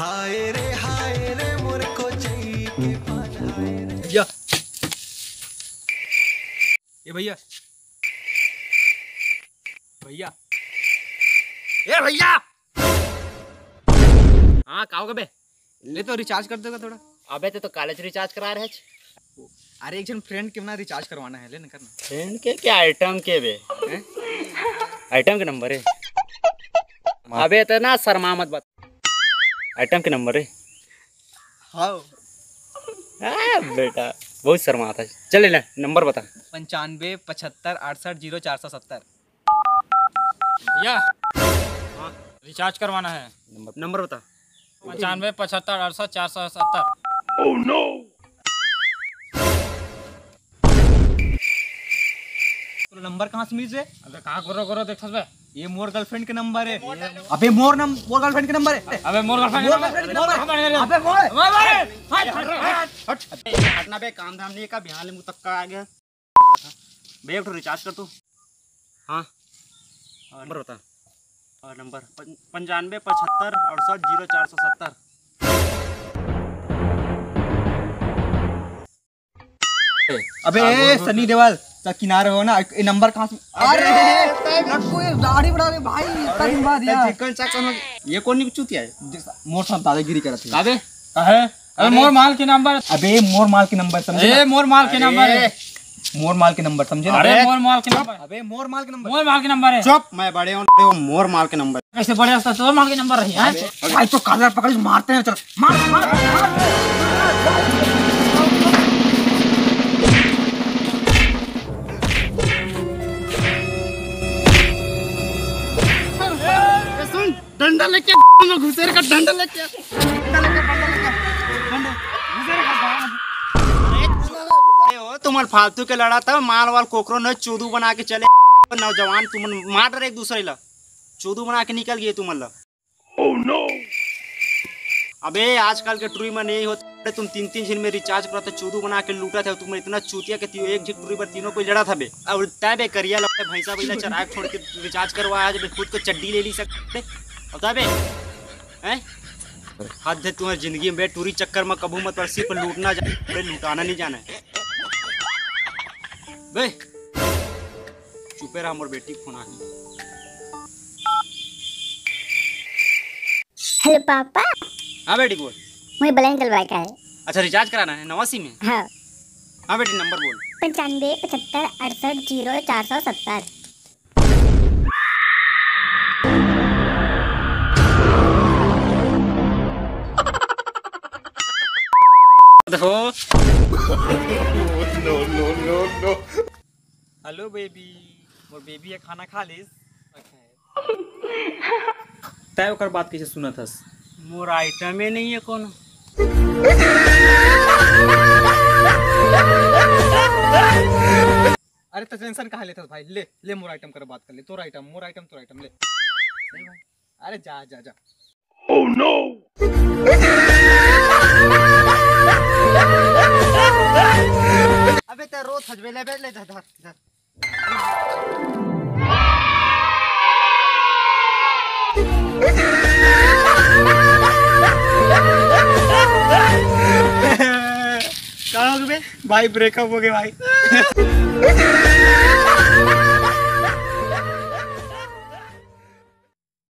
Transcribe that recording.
हाय रे मोर को चाहिए भैया, ये भैया भैया, ए भैया, हाँ कहो कबे ले तो रिचार्ज कर देगा थोड़ा। अबे तो कॉलेज रिचार्ज करा रहे अरे एक जन फ्रेंड के ना रिचार्ज करवाना है, लेना करना। फ्रेंड के क्या आइटम के बे आइटम के नंबर है। अबे तो ना शर्मा मत बात, आइटम के नंबर है। हाँ बेटा बहुत शर्मा आता है। चल ले नंबर बता। 95 75 68 0470। भैया रिचार्ज करवाना है। नंबर बता। 95 75 68 470। Oh no. नंबर कहाँ से मिल? अबे कहाँ गोरो गोरो देख बे, ये मोर गर्लफ्रेंड के नंबर है। अबे मोर गर्लफ्रेंड के नंबर है। अबे मोर गर्लफ्रेंड अबे मोर हटना बे, काम धाम नहीं का, बिहार में तक का आ गया बे। एक तो रिचार्ज कर तू। हाँ नंबर बता। और नंबर 95 75 68 0470। अबे सनी देओल किनारे हो ना, ये नंबर कहाँ से? अरे दाढ़ी बढ़ा दे भाई, इतना दिन बाद यार। ये कौन नहीं चूतिया है? मोर साहब दादागिरी करत है। अबे कहे अबे मोर माल के नंबर। अबे मोर माल के नंबर समझे? ए मोर माल के नंबर है। मोर माल के नंबर समझे ना? अरे मोर माल के नंबर। अबे मोर माल के नंबर, मोर माल के नंबर है। चुप, मैं बड़े हूँ, मोर माल के नंबर। कैसे बड़े हस्ता तो माल के नंबर रही है। भाई तो कालर पकड़ मारते हैं, चल मार मार। डंडा लेके घुसेर का डंडा लेके तुम्हारे फालतू के लड़ा था। माल वाल कोकरो न चोदू बना के चले नौजवान, तुम मार रहे एक दूसरे ला, चोदू बना के निकल गए तुम ला। ओह नो। अबे आजकल के ट्रुई में नहीं होता, तुम 3-3 दिन में रिचार्ज करा था, चोदू बना के लूटा था। तुम इतना चूतिया के एक झिक ट्रुई पर तीनों को लड़ा था बे। अब तय बे करिया लगता भैंसा भैंसा चराग छोड़ के रिचार्ज करवाया, आज खुद को चड्डी ले ली सकते बता बे हैं। हद है तुम्हारी जिंदगी में बे, टूरी चक्कर में कबू मत पर, सिर्फ लूटना जाना, लुटाना नहीं जाना है बे। चुपे रहा मोर बेटी फोन आ गई। हेलो पापा। हाँ बेटी बोल। मुझे ब्लैंक डलवाए का है। अच्छा रिचार्ज कराना है 89 में? हाँ। हाँ बेटी नंबर बोल। 95 75 68 0470। देखो। No no no no. Hello baby, मोर बेबी है, खाना खा लीस? तय ओकर बात कैसे सुना था? मोर आइटम ही नहीं है कौन। अरे तो टेंशन कहाँ लेता भाई, ले ले मोर आइटम कर बात कर ले। तोर आइटम मोर आइटम तोर आइटम ले। अरे जा जा जा। Oh no. अबे ते रोज हजबेले बैठ ले धर। कहाँ हो गए भाई? ब्रेकअप हो गए भाई।